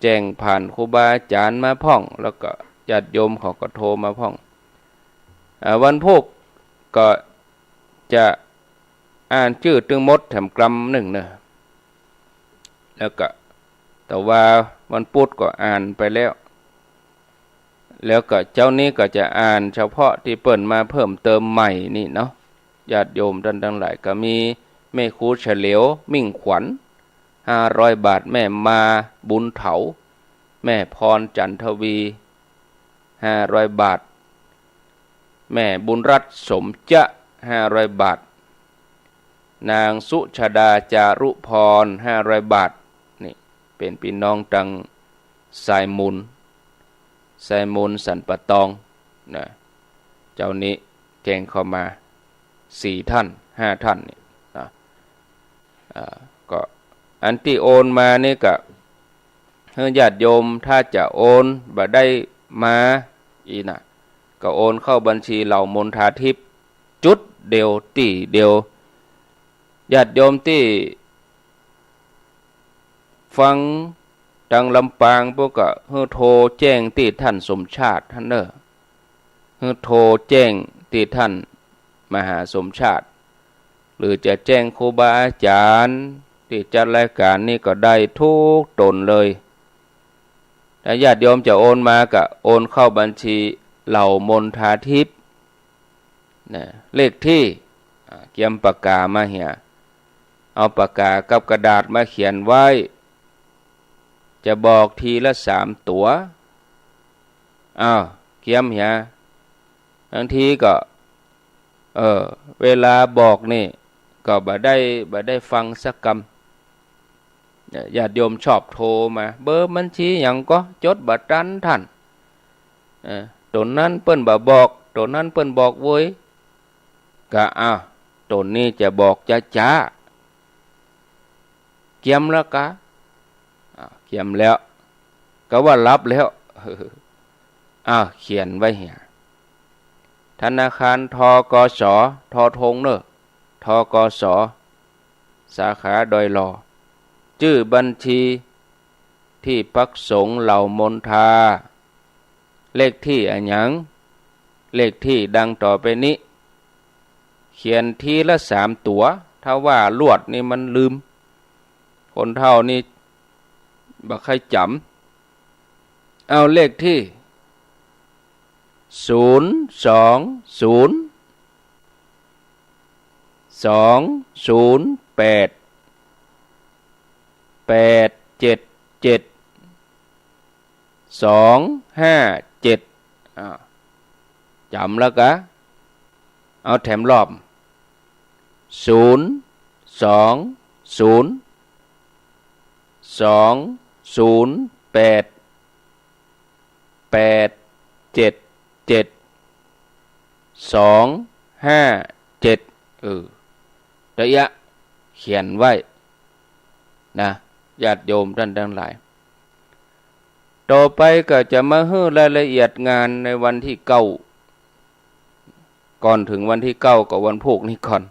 แจ้งผ่านครูบาอาจารย์มาพ่องแล้วก็ญาติโยมเขาก็โทรมาพ่องวันพุธก็จะอ่านชื่อตึงมดแถมกรรมหนึ่งเนอะแล้วก็แต่ว่าวันพุธก็อ่านไปแล้วก็เจ้านี้ก็จะอ่านเฉพาะที่เปิ้นมาเพิ่มเติมใหม่นี่เนาะญาติโยมท่านทั้งหลายก็มีแม่ครูเฉลียวมิ่งขวัญ500 บาทแม่มาบุญเถาแม่พรจันทวี500 บาทแม่บุญรัตน์สมจะ500 บาทนางสุชดาจารุพร500 บาทนี่เป็นพี่น้องตังสายมูลสันปะตองนะเจ้านี้แจ้งเข้ามา4 ท่าน 5 ท่านนี่นะ ก็อันที่โอนมานี่ก็ญาติโยมถ้าจะโอนบ่ได้มาอีน่ะก็โอนเข้าบัญชีเหล่ามนทาทิพย์จุดเดียวตีเดียวญาติโยมที่ฟังดังลำปางพวกก็ให้โทรแจ้งที่ท่านสมชาติท่านเนอะให้โทรแจ้งที่ท่านมหาสมชาติหรือจะแจ้งครูบาอาจารย์ที่จัดรายการนี่ก็ได้ทุกตนเลยถ้าญาติโยมจะโอนมาก็โอนเข้าบัญชีเหล่ามนทาทิพย์นะเลขที่เกียมปากกามาเหี่ยเอาปากกากับกระดาษมาเขียนไว้จะบอกทีละ3 ตัวเขียมเหี่ยบางทีก็เวลาบอกนี่ก็บ่ได้ฟังสักคำญาติโยมชอบโทรมาเบอร์บัญชีหยังก็จดบัตรทันท่านตนนั้นเปิ้นบ่บอกตนนั้นเปิ้นบอกเว้ยก็ตนนี้จะบอกจ้าเกียมแล้วกะเกียมแล้วก็ว่ารับแล้วเขียนไว้เหี่ยธนาคารทกสทธงเนอะทกสสาขาดอยหล่อชื่อบัญชีที่พักสงฆ์เหล่ามนทาเลขที่อันหยังเลขที่ดังต่อไปนี้เขียนทีละ3 ตัวถ้าว่าลวดนี่มันลืมคนเฒ่านี่บ่ใครจำเอาเลขที่020287725จำแล้วกะเอาแถมรอบ020887725ระยะเขียนไว้นะญาติโยมท่านทั้งหลายต่อไปก็จะมาให้รายละเอียดงานในวันที่9ก่อนถึงวันที่9ก็วันพุธนี้ก่อน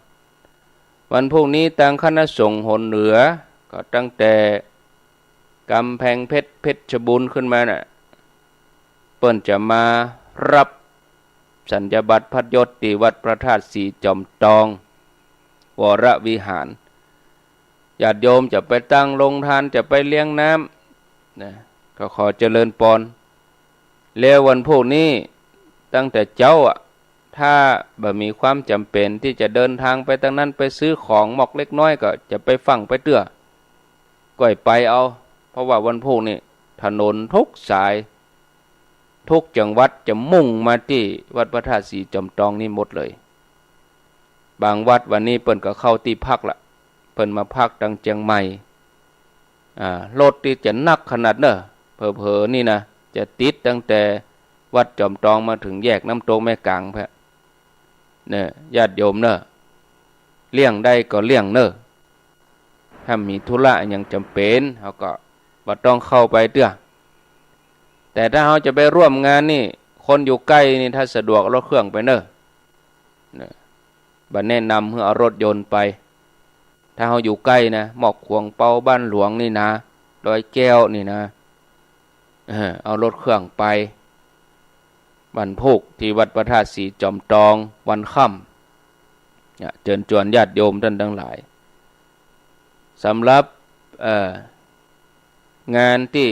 วันพุธนี้ทางคณะสงฆ์หนเหนือก็ตั้งแต่กำแพงเพชรบูรณ์ขึ้นมาน่ะเปิ้นจะมารับสัญญบัตรพัดยศที่วัดพระธาตุสีจอมทองวรวิหารญาติโยมจะไปตั้งโรงทานจะไปเลี้ยงน้ำนะก็ขอเจริญพรแล้ววันพวกนี้ตั้งแต่เจ้าถ้าบ่มีความจำเป็นที่จะเดินทางไปทางนั้นไปซื้อของหมอกเล็กน้อยก็จะไปฟังไปเตื้อก้อยไปเอาเพราะว่าวันพวกนี้ถนนทุกสายทุกจังหวัดจะมุ่งมาที่วัดพระธาตุสีจอมทองนี่หมดเลยบางวัดวันนี้เปิ้นก็เข้าที่พักละเปิ้นมาพักดังเชียงใหม่รถที่จะนักขนาดเนอะเผลอๆนี่นะจะติดตั้งแต่วัดจอมทองมาถึงแยกน้ำตกแม่กลางแพะเนี่ยญาติโยมเนอะเลี่ยงได้ก็เลี่ยงเนอะถ้ามีธุระอย่างจำเป็นเขาก็บ่ต้องเข้าไปเด้อแต่ถ้าเขาจะไปร่วมงานนี่คนอยู่ใกล้นี่ถ้าสะดวกรถเครื่องไปเนอะบ่แนะนำให้เอารถยนต์ไปถ้าเขาอยู่ใกล้นะหมอกขวงเปาบ้านหลวงนี่นะดอยแก้วนี่นะเอารถเครื่องไปบรรพุกที่วัดพระธาตุสีจอมทองวันค่ำเชิญชวนญาติโยมท่านทั้งหลายสำหรับงานที่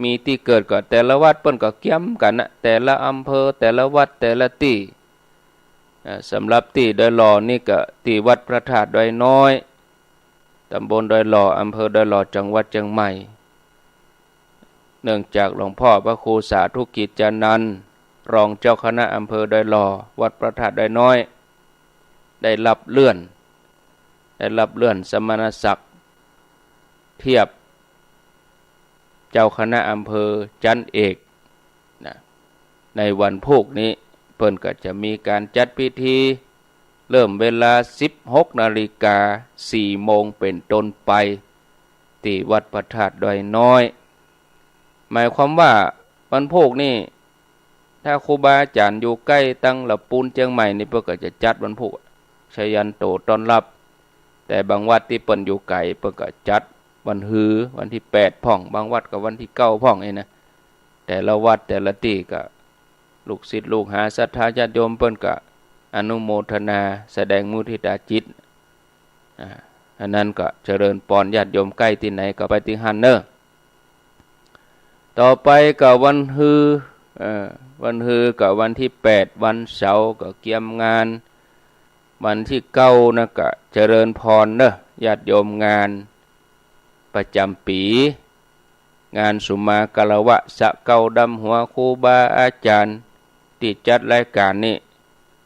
มีที่เกิดก็แต่ละวัดเปิ้นก็เกี่ยมกันนะแต่ละอำเภอแต่ละวัดแต่ละที่สำหรับที่ดอยหล่อนี่ก็ที่วัดพระธาตุดอยน้อยตำบลดอยหล่ออำเภอดอยหล่อจังหวัดเชียงใหม่เนื่องจากหลวงพ่อพระครูสาธุกิจจานันท์รองเจ้าคณะอำเภอดอยหล่อวัดพระธาตุดอยน้อยได้รับเลื่อนสมณศักดิ์เทียบเจ้าคณะอำเภอจันเอกนะในวันพุธนี้เพิ่นก็จะมีการจัดพิธี เริ่มเวลา 16:04 โมงเป็นต้นไปที่วัดพระธาตุดอยน้อยหมายความว่าวันพุธนี่ถ้าครูบาอาจารย์อยู่ใกล้ตั้งละปูนเชียงใหม่นี่เพิ่นก็จะจัดวันพุธชยันโตต้อนรับแต่บางวัดที่เปิ้นอยู่ไกลเปิ้นก็จัดวันฮือวันที่8พ่องบางวัดก็วันที่9พ่องนี่นะแต่ละวัดแต่ละที่ก็ลูกศิษย์ลูกหาศรัทธาญาติโยมเปิ้นก็อนุโมทนาแสดงมุทิตาจิตอันนั้นก็เจริญปอนญาติโยมใกล้ที่ไหนก็ไปที่หันเนอะต่อไปก็วันฮือวันฮือก็วันที่8วันเสาร์ก็เกี่ยมงานวันที่9นะก็เจริญพรเนอะญาติโยมงานประจำปีงานสุมากลวะสะเก้าดำหัวครูบาอาจารย์ที่จัดรายการนี้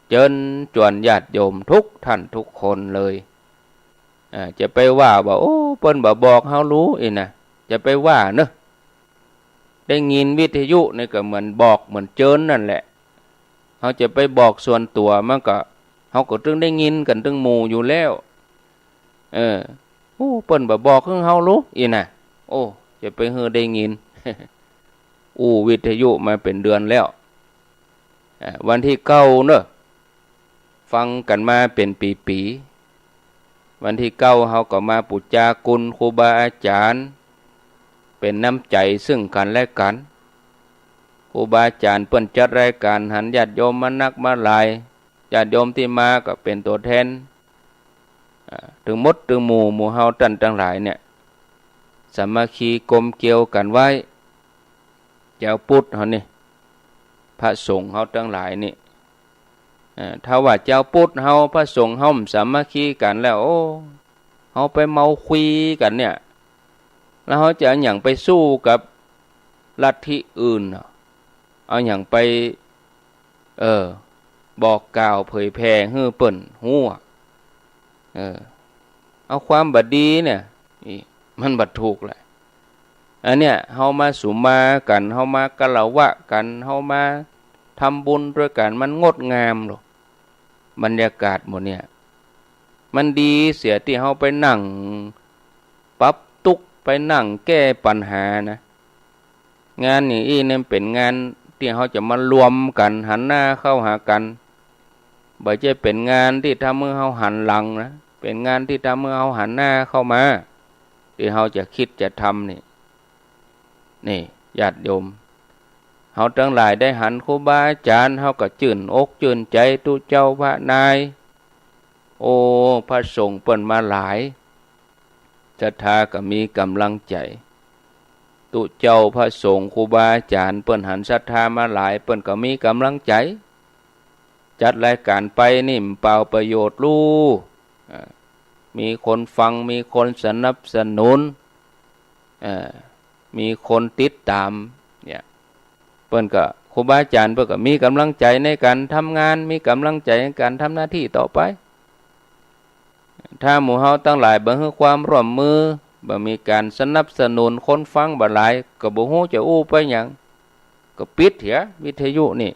เชิญชวนญาติโยมทุกท่านทุกคนเลยจะไปว่าโอ้เปิ้นบ่บอกเฮารู้อีนะจะไปว่าเนอะได้ยินวิทยุนี่ก็เหมือนบอกเหมือนเชิญนั่นแหละเฮาจะไปบอกส่วนตัวมันก็เฮาก็ตึงได้ยินกันตึงหมู่อยู่แล้วโอ้เปิ้นบ่บอกคือเฮารู้อีนะโอ้จะไปเฮอได้ยิน วิทยุมาเป็นเดือนแล้ววันที่9เนอะฟังกันมาเป็นปีๆวันที่9เฮาก็มาปุจจาคุณครูบาอาจารย์เป็นน้ำใจซึ่งกันและกันครูบาอาจารย์เปิ้นจัดรายการหันญาติโยมมานักมาหลายญาติโยมที่มาก็เป็นตัวแทนถึงมดถึงหมู่เฮาตั้งหลายเนี่ยสามัคคีกลมเกลียวกันไว้เจ้าพุทธเฮานี่พระสงฆ์เฮาทั้งหลายนี่ถ้าว่าเจ้าพุทธเฮาพระสงฆ์เฮาสามัคคีกันแล้วโอ้เฮาไปเมาคุยกันเนี่ยแล้วเฮาจะเอาหยังไปสู้กับลัทธิอื่นเอาหยังไปบอกกล่าวเผยแผ่ให้เปิ้นฮู้เอาความบัดดีเนี่ยมันบัดถูกแหละอันเนี้ยเฮามาสุมากันเฮามากะละวะกันเฮามาทำบุญด้วยกันมันงดงามหรอกบรรยากาศหมดเนี่ยมันดีเสียที่เฮาไปนั่งปรับทุกข์ไปนั่งแก้ปัญหานะงานนี้เนี่ยเป็นงานที่เฮาจะมารวมกันหันหน้าเข้าหากันบ่ใช่เป็นงานที่ทำให้เฮาหันหลังนะเป็นงานที่ทำให้เฮาหันหน้าเข้ามาที่เฮาจะคิดจะทำนี่ญาติโยมเฮาทั้งหลายได้หันครูบาอาจารย์เฮาก็ชื่นอกชื่นใจตุเจ้าพระนายโอ้พระสงฆ์เปิ้นมาหลายศรัทธาก็มีกำลังใจตุเจ้าพระสงฆ์ครูบาอาจารย์เปิ้นหันศรัทธามาหลายเปิ้นก็มีกำลังใจจัดรายการไปนี่เปล่าประโยชน์รู้มีคนฟังมีคนสนับสนุนมีคนติดตามเนี่ยเปิ้นก็ครูบาอาจารย์เปิ้นก็มีกำลังใจในการทำงานมีกำลังใจในการทำหน้าที่ต่อไปถ้าหมู่เฮาทั้งหลายบ่ให้ความร่วมมือบ่มีการสนับสนุนคนฟังบ่หลายก็บ่ฮู้จะอู้ไปหยังก็ปิดเถียวิทยุนี่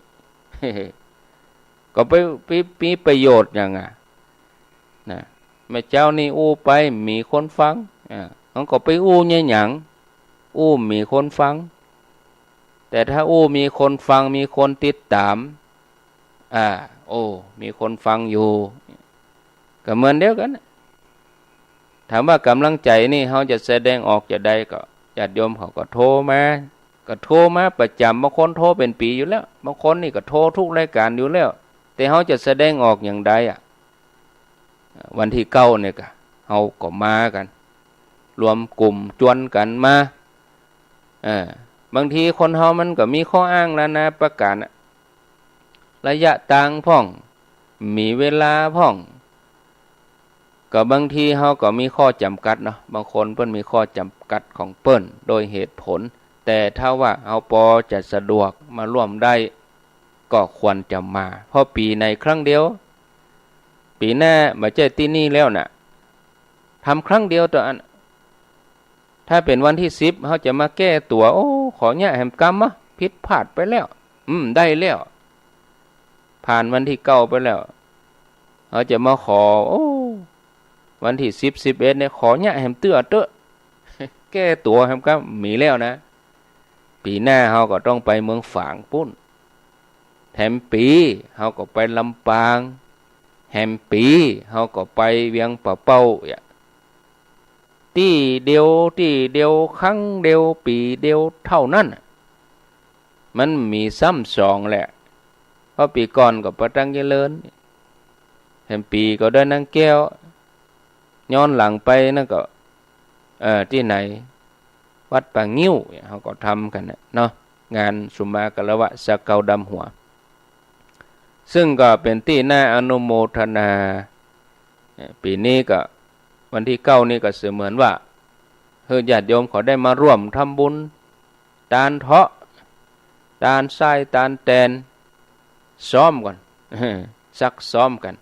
ก็ไปมีประโยชน์หยังนะแม่เจ้านี่อู้ไปมีคนฟังเขาก็ไปอู้เนี่ยหยังอู้มีคนฟังแต่ถ้าอู้มีคนฟังมีคนติดตามมีคนฟังอยู่ก็เหมือนเดียวกันถามว่ากำลังใจนี่เขาจะแสดงออกจะได้ก็ญาติโยมเขาก็โทรมาประจำบางคนโทรเป็นปีอยู่แล้วบางคนนี่ก็โทรทุกรายการอยู่แล้วแต่เขาจะแสดงออกอย่างใดวันที่9เนี่ยก็เขาก็มากันรวมกลุ่มจวนกันมาบางทีคนเฮามันก็มีข้ออ้างแล้วนะประกาศระยะต่างพ่องมีเวลาพ่องก็บางทีเฮาก็มีข้อจำกัดเนาะบางคนเปิ้นมีข้อจำกัดของเปิ้นโดยเหตุผลแต่ถ้าว่าเฮาพอจะสะดวกมาร่วมได้ก็ควรจะมาเพราะปีในครั้งเดียวปีหน้ามาเจอที่นี่แล้วน่ะทำครั้งเดียวต่ออันถ้าเป็นวันที่10เฮาจะมาแก้ตัวโอ้ขอเนี่ยแหมกรรมผิดพลาดไปแล้วได้แล้วผ่านวันที่9ไปแล้ว เขาจะมาขอโอ้วันที่10 11เนี่ยขอเนี่ยแฮมเตื้อเตอะแก้ตัวแฮมก็มีแล้วนะปีหน้าเขาก็ต้องไปเมืองฝางปุ้นแฮมปีเขาก็ไปลำปางแฮมปีเขาก็ไปเวียงป่าเป้าที่เดียวครั้งเดียวปีเดียวเท่านั้นมันมีซ้ำสองแหละเพราะปีก่อนก็ประตังเจริญแฮมปีก็ได้นางแก้วย้อนหลังไปนั่นก็ที่ไหนวัดป่างิ้วเขาก็ทำกันเนาะงานสุมากละวะสะเกาดำหัวซึ่งก็เป็นที่น่าอนุโมทนาปีนี้ก็วันที่9นี่ก็เสมือนว่าญาติโยมเขาได้มาร่วมทำบุญตานเถาะตานทรายตานแตนซ้อมก่อนซักซ้อมกัน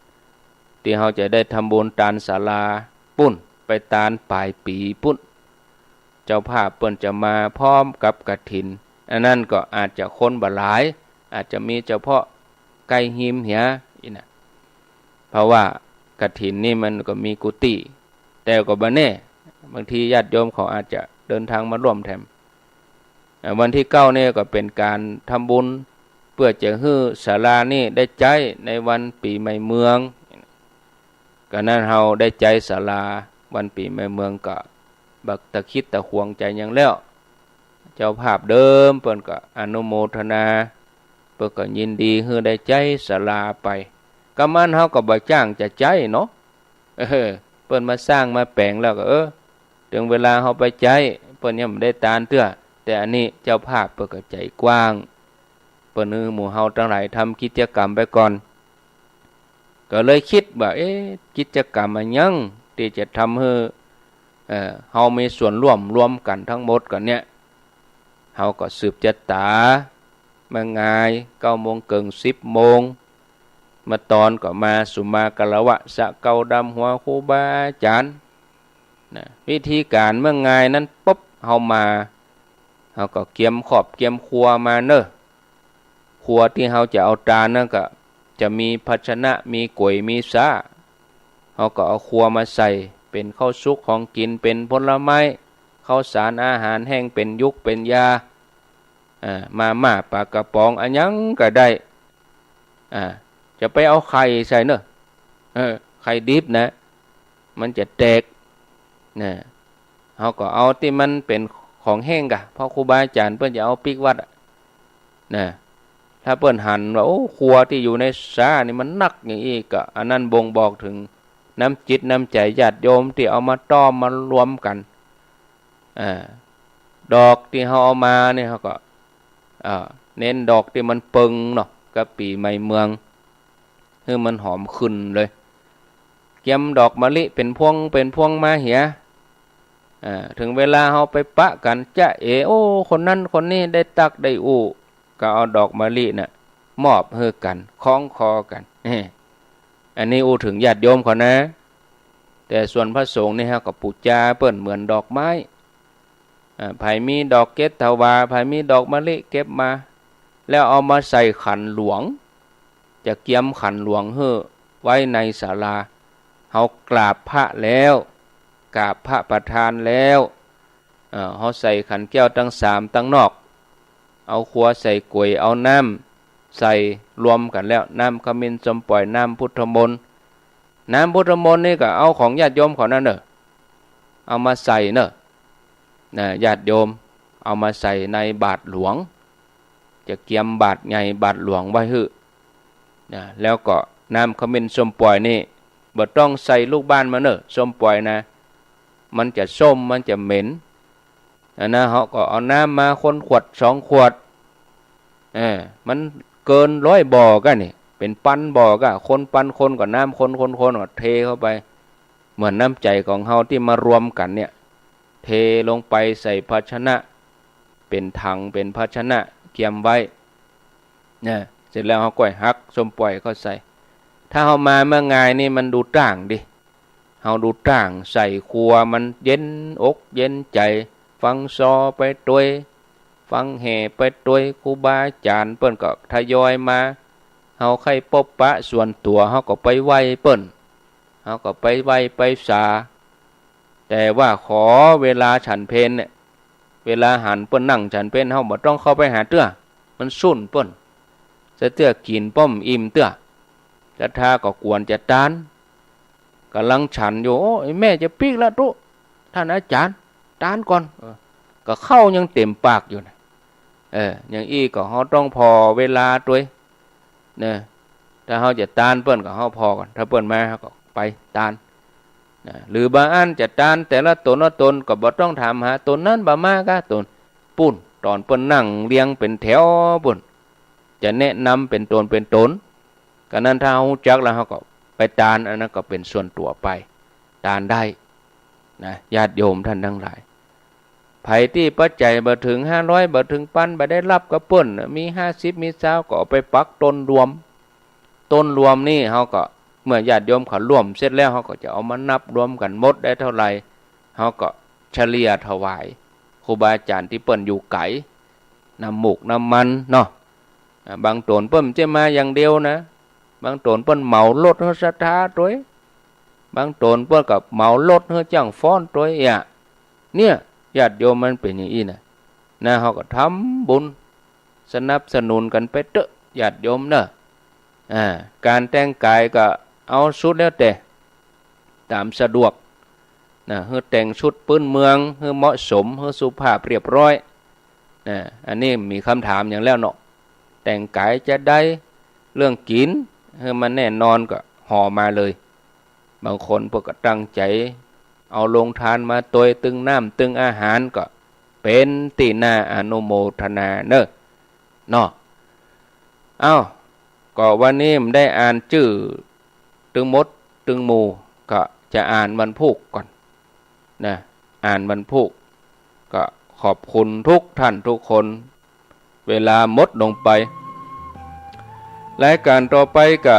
ที่เขาจะได้ทำบุญตานศาลาปุ้นไปตานปลายปีปุ้นเจ้าภาพเปิ้นจะมาพร้อมกับกฐินอันนั้นก็อาจจะคนบ่หลายอาจจะมีเฉพาะไก่หิมเหียอีน่ะเพราะว่ากฐินนี่มันก็มีกุฏิแต่ก็บ่แน่บางทีญาติโยมเขาอาจจะเดินทางมาร่วมแถมวันที่9นี่ก็เป็นการทำบุญเพื่อจะให้ศาลานี่ได้ใจในวันปีใหม่เมืองก็นั้นเฮาได้ใจศาลาวันปีใหม่เมืองก็บักตะคิดตะห่วงใจอย่างแล้วเจ้าภาพเดิมเปิ้นก็อนุโมทนาเปิ้นก็ยินดีให้ได้ใจศาลาไปก็มันเฮาก็บ่จ้างจะใจเนาะเปิ้นมาสร้างมาแปลงแล้วก็ถึงเวลาเฮาไปใจเปิ้นยังบ่ได้ตานเตื้อแต่อันนี้เจ้าภาพเปิ้นก็ใจกว้างเปิ้นหมู่เฮาทั้งหลายทำกิจกรรมไปก่อนก็เลยคิดว่ากิจกรรมอันยังที่จะทำให้เฮามีส่วนร่วมกันทั้งหมดกันเนี่ยเฮาก็สืบจัตตามาง่าย9 โมงเกิง10 โมงมาตอนก็มาสุมากะละวะสะเกาดำหัวครูบาอาจารย์นะวิธีการเมื่อง่ายนั้นปุ๊บเฮามาเฮาก็เกียมขอบเกียมครัวมาเนอะครัวที่เฮาจะเอาจานนั่นก็จะมีภาชนะมีก๋วยมีซาเฮาก็เอาครัวมาใส่เป็นข้าวสุกของกินเป็นผลไม้ข้าวสารอาหารแห้งเป็นยุกเป็นยามาม่าปลากระป๋องอันยังก็ได้จะไปเอาไข่ใส่เนอะไข่ดิบนะมันจะแตกนะเฮาก็เอาที่มันเป็นของแห้งกะเพราะครูบาอาจารย์เพิ่นจะเอาปิกวัดนะถ้าเปิ้นหันว่าโอ้ครัวที่อยู่ในสานี่มันนักอย่างนี้ก็อันนั้นบ่งบอกถึงน้ำจิตน้ำใจญาติโยมที่เอามาต้อมมารวมกันดอกที่เฮาเอามาเนี่ยเฮาก็เน้นดอกที่มันเปิงเนาะกับปีใหม่เมืองให้มันหอมขึ้นเลยเก็บดอกมะลิเป็นพวงมาเหียถึงเวลาเฮาไปปะกันจะโอ้คนนั้นคนนี้ได้ตักได้อู้ก็เอาดอกมะลิน่ะมอบให้กันคล้องคอกันอันนี้อู้ถึงญาติโยมเขานะแต่ส่วนพระสงฆ์นี่ฮะก็ปูจาเปิ้นเหมือนดอกไม้ไผมีดอกเกศทวาไผมีดอกมะลิเก็บมาแล้วเอามาใส่ขันหลวงจะเกียมขันหลวงเฮ้อไว้ในศาลาเฮากราบพระแล้วกราบพระประธานแล้วเฮาใส่ขันแก้วทั้ง3ทั้งนอกเอาขัวใส่กล้วยเอาน้ำใส่รวมกันแล้วน้ำขมิ้นสมปล่อยน้ำพุทธมนต์นี่ก็เอาของญาติโยมเขานั่นเนอะเอามาใส่เนอะญาติโยมเอามาใส่ในบาตรหลวงจะเกียมบาตรใหญ่บาตรหลวงไว้ฮึแล้วก็น้ำขมิ้นสมปล่อยนี่บ่ต้องใส่ลูกบ้านมาเนอะสมปล่อยนะมันจะส้มมันจะเหม็นนะเขาก็เอาน้ำมาคนขวด2 ขวดมันเกิน100 บ่อกันนี่เป็นปันบ่อก็คนปันคนก็น้ำคนก็เทเข้าไปเหมือนน้ำใจของเฮาที่มารวมกันเนี่ยเทลงไปใส่ภาชนะเป็นถังเป็นภาชนะเกียมไว้เสร็จแล้วเฮาก็หักส้มปล่อยเข้าใส่ถ้าเฮามาเมื่อไงนี่มันดูต่างดิเฮาดูต่างใส่ครัวมันเย็นอกเย็นใจฟังซอไปด้วยฟังแห่ไปด้วยครูบาอาจารย์เปิ้นก็ทยอยมา เฮาใครพบปะส่วนตัวเฮาก็ไปไหว้เปิ้นเฮาก็ไปไหว้ไปสาแต่ว่าขอเวลาฉันเพลเนี่ยเวลาหันเปิ้นนั่งฉันเพลเฮาบ่ต้องเข้าไปหาเตื้อมันสุ่นเปิ้นจะเตื้อกินป้อมอิ่มเตื้อจะทาก็กวนจะตานกำลังฉันอยู่โอ้ยแม่จะปีกแล้วตุท่านอาจารย์ตานก่อนก็เข้ายังเต็มปากอยู่นะอย่างอี้ก็เฮาต้องพอเวลาด้วยเนี่ยถ้าเฮาจะตานเปิ้นก็เฮาพอก่อนถ้าเปิ้นมาเฮาก็ไปตานนะหรือบางอันจะตานแต่ละตนละตนก็บ่ต้องถามหาตนนั้นบ่มากะตนปุ่นตอนเปิ้นนั่งเรียงเป็นแถวปุ่นจะแนะนำเป็นตนเป็นตนก็นั้นถ้าเฮารู้จักแล้วเฮาก็ไปตานอันนั้นก็เป็นส่วนตัวไปตานได้นะญาติโยมท่านทั้งหลายไผที่ปัจจัยบ่ถึง500บ่ถึง1,000บ่ได้รับกับเปิ้นมี50มี20ก็เอาไปปักต้นรวมนี่เฮาก็เมื่อญาติโยมเขาร่วมเสร็จแล้วเฮาก็จะเอามานับรวมกันหมดได้เท่าไหร่เฮาก็เฉลี่ยถวายครูบาอาจารย์ที่เปิ้นอยู่ไกลน้ำหมูกน้ำมันเนาะบางตนเปิ้นจะมาอย่างเดียวนะบางตนเปิ้นเหมารถเฮาศรัทธาตัวบางตนเปิ้นก็เหมารถเฮาจ้างฟ้อนตัวเนี่ยญาติโยมมันเป็นอย่างนี้นะเฮาก็ทำบุญสนับสนุนกันไปเถอะญาติโยมเนอะการแต่งกายก็เอาชุดแล้วแต่ตามสะดวกนะเฮาแต่งชุดพื้นเมืองเฮาเหมาะสมเฮาสุภาพเรียบร้อยอันนี้มีคำถามอย่างแล้วเนาะแต่งกายจะได้เรื่องกินเฮามันแน่นอนก็ห่อมาเลยบางคนพวกก็ตั้งใจเอาลงทานมาตวยตึงน้ำตึงอาหารก็เป็นตีน่าอนุโมทนาเนอะเนาะก็วันนี้ผมได้อ่านชื่อตึงมดตึงหมู่ก็จะอ่านวันพุธก่อนนะอ่านวันพุธก็ขอบคุณทุกท่านทุกคนเวลาหมดลงไปรายการต่อไปก็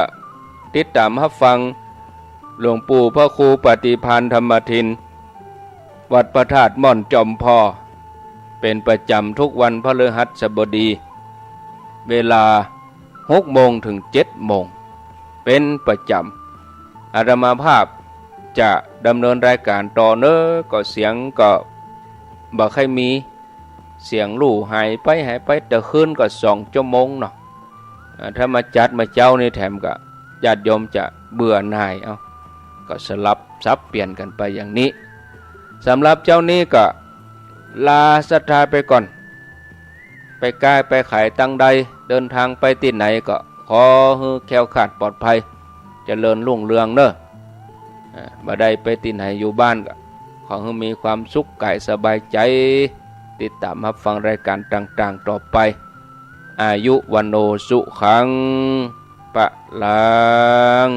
ติดตามรับฟังหลวงปู่พระครูปฏิภาณธรรมทินวัดพระธาตุม่อนจอมพอเป็นประจำทุกวันพฤหัสบดีเวลา6 โมงถึง7 โมงเป็นประจำอาตมาภาพจะดำเนินรายการต่อเนอก็เสียงก็บ่ค่อยมีเสียงลู่หายไปแต่คืนก็2 ชั่วโมงเนาะถ้ามาจัดมาเจ้านี่แถมก็ญาติโยมจะเบื่อหน่ายก็สลับซับเปลี่ยนกันไปอย่างนี้สำหรับเจ้านี้ก็ลาศรัทธาไปก่อนไปกายไปขายตั้งใดเดินทางไปที่ไหนก็ขอให้แคล้วคลาดปลอดภัยเจริญรุ่งเรืองเนอะบ่ได้ไปที่ไหนอยู่บ้านก็ขอให้มีความสุขกายสบายใจติดตามรับฟังรายการต่างๆต่อไปอายุวันโนสุขังปะลัง